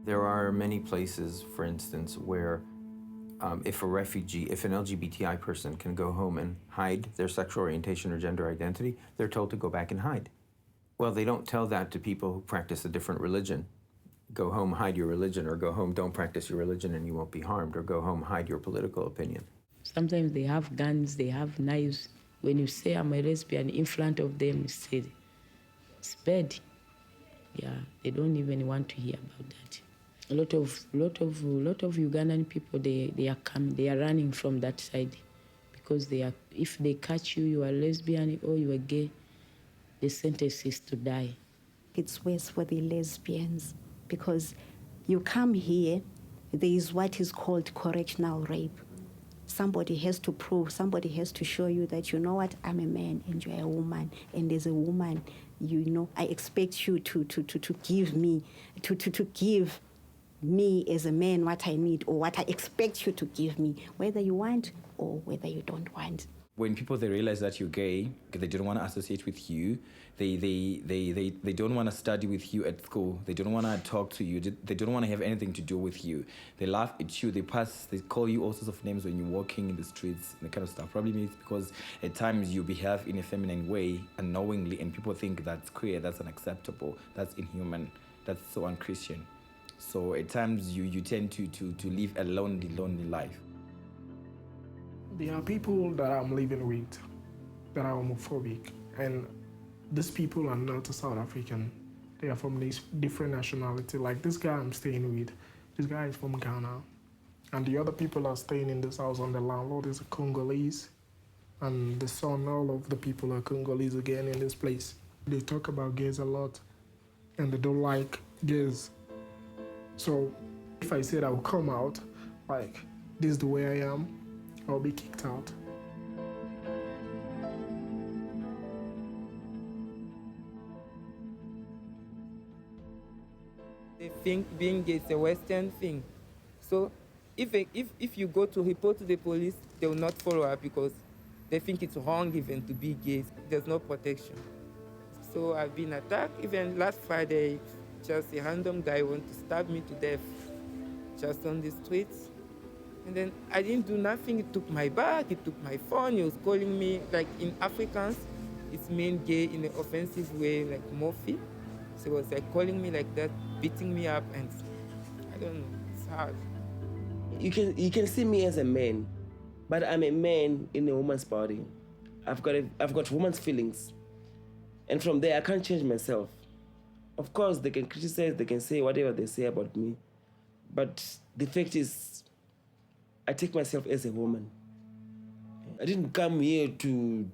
There are many places, for instance, where if an LGBTI person can go home and hide their sexual orientation or gender identity, they're told to go back and hide. Well, they don't tell that to people who practice a different religion. Go home, hide your religion, or go home, don't practice your religion and you won't be harmed, or go home, hide your political opinion. Sometimes they have guns, they have knives. When you say I'm a lesbian in front of them, you say it's bad. Yeah, they don't even want to hear about that. A lot of Ugandan people, they are running from that side because if they catch you, you are lesbian or you are gay, the sentence is to die. It's worse for the lesbians because you come here, there is what is called correctional rape. Somebody has to prove, somebody has to show you that, you know what, I'm a man and you're a woman, and as a woman, I expect you to give me, to give me as a man what I need or what I expect you to give me, whether you want or whether you don't want. When people, they realize that you're gay, they don't want to associate with you, they don't want to study with you at school, they don't want to talk to you, they don't want to have anything to do with you. They laugh at you, they call you all sorts of names when you're walking in the streets, and that kind of stuff. Probably means because at times you behave in a feminine way unknowingly, and people think that's queer, that's unacceptable, that's inhuman, that's so unchristian. So at times you tend to live a lonely life. There are people that I'm living with that are homophobic, and these people are not South African. They are from this different nationality. Like this guy I'm staying with, this guy is from Ghana, and the other people are staying in this house, and the landlord is a Congolese, and the son, all of the people are Congolese again in this place. They talk about gays a lot, and they don't like gays. So if I said I will come out, like this is the way I am, I'll be kicked out. They think being gay is a Western thing. So if you go to report to the police, they will not follow up because they think it's wrong even to be gay. There's no protection. So I've been attacked. Even last Friday, just a random guy wanted to stab me to death just on the streets. And then I didn't do nothing. He took my bag, he took my phone, he was calling me, like in Afrikaans, it's mean gay in an offensive way, like Morphe. So he was like calling me like that, beating me up, and I don't know, it's hard. You can see me as a man, but I'm a man in a woman's body. I've got woman's feelings. And from there, I can't change myself. Of course, they can criticize, they can say whatever they say about me. But the fact is, I take myself as a woman. I didn't come here to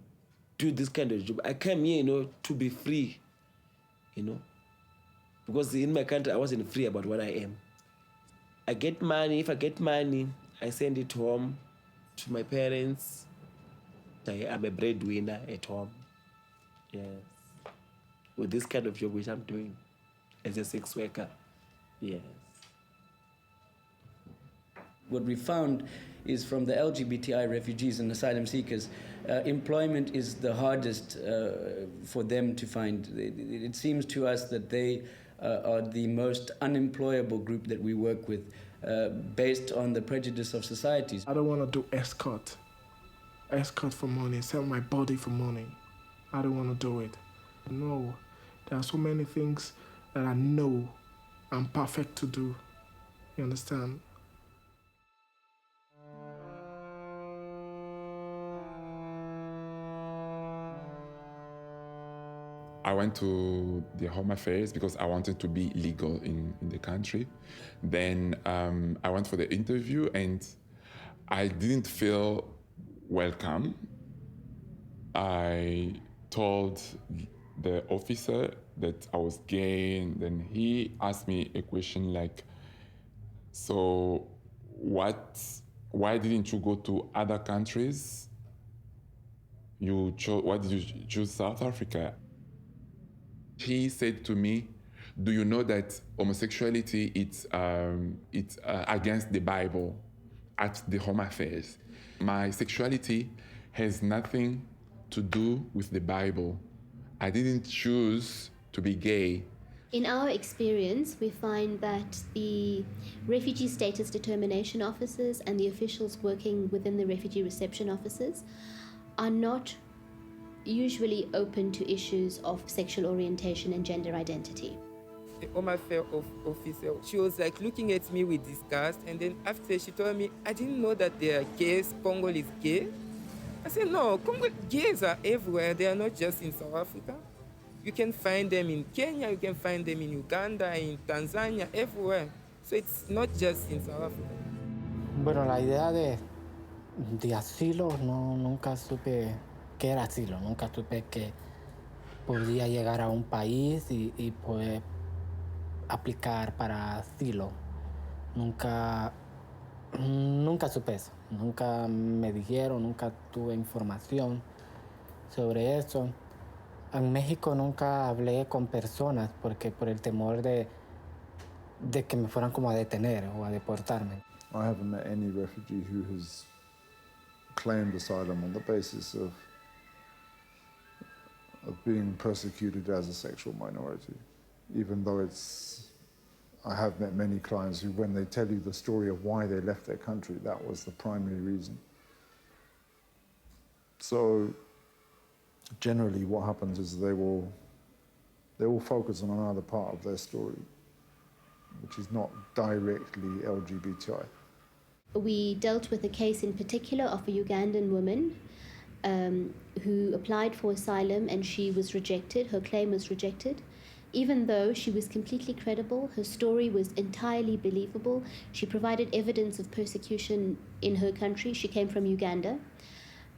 do this kind of job. I came here, to be free, Because in my country, I wasn't free about what I am. I get money. If I get money, I send it home to my parents. I'm a breadwinner at home. Yes. With this kind of job which I'm doing as a sex worker. Yes. What we found is from the LGBTI refugees and asylum seekers, employment is the hardest for them to find. It seems to us that they are the most unemployable group that we work with based on the prejudice of societies. I don't want to do escort for money, sell my body for money. I don't want to do it. No, there are so many things that I know I'm perfect to do. You understand? I went to the Home Affairs because I wanted to be legal in the country. Then I went for the interview and I didn't feel welcome. I told the officer that I was gay, and then he asked me a question like, so why didn't you go to other countries? Why did you choose South Africa? He said to me, do you know that homosexuality it's against the Bible at the Home Affairs? My sexuality has nothing to do with the Bible. I didn't choose to be gay. In our experience, we find that the refugee status determination officers and the officials working within the refugee reception offices are not usually open to issues of sexual orientation and gender identity. The Home Affairs officer, she was like looking at me with disgust, and then after she told me, I didn't know that there are gays, Congolese gay. I said, no, gays are everywhere, they are not just in South Africa. You can find them in Kenya, you can find them in Uganda, in Tanzania, everywhere. So it's not just in South Africa. Bueno, la idea de asilo, no, nunca supe qué era asilo, nunca supe que podía llegar a un país y poder aplicar para asilo. Nunca supe eso, nunca me dijeron, nunca tuve información sobre eso. En México nunca hablé con personas porque por el temor de que me fueran como a detener o a deportarme. I haven't met any refugee who has claimed asylum on the basis of being persecuted as a sexual minority, even though I have met many clients who, when they tell you the story of why they left their country, that was the primary reason. So generally what happens is they will focus on another part of their story, which is not directly LGBTI. We dealt with a case in particular of a Ugandan woman who applied for asylum, and she was rejected. Her claim was rejected. Even though she was completely credible, her story was entirely believable. She provided evidence of persecution in her country. She came from Uganda.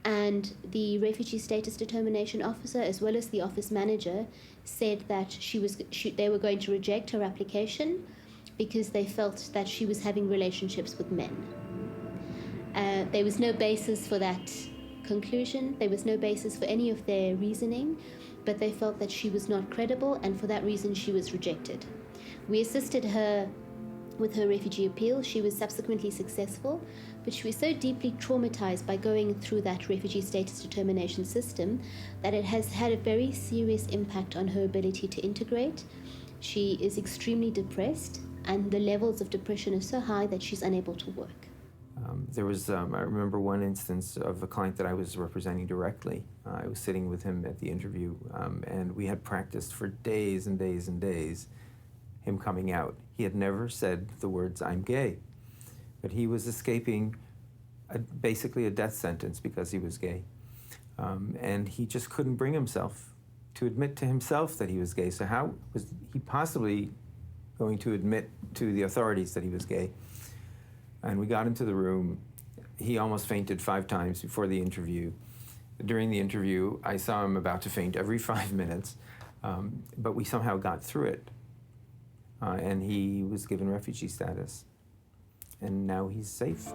And the refugee status determination officer, as well as the office manager, said that they were going to reject her application because they felt that she was having relationships with men. There was no basis for that conclusion. There was no basis for any of their reasoning, but they felt that she was not credible, and for that reason she was rejected. We assisted her with her refugee appeal. She was subsequently successful, but she was so deeply traumatized by going through that refugee status determination system that it has had a very serious impact on her ability to integrate. She is extremely depressed, and the levels of depression are so high that she's unable to work. There was, I remember one instance of a client that I was representing directly. I was sitting with him at the interview, and we had practiced for days and days and days him coming out. He had never said the words, "I'm gay," but he was escaping basically a death sentence because he was gay. And he just couldn't bring himself to admit to himself that he was gay. So how was he possibly going to admit to the authorities that he was gay? And we got into the room. He almost fainted 5 times before the interview. During the interview, I saw him about to faint every 5 minutes, but we somehow got through it. And he was given refugee status. And now he's safe.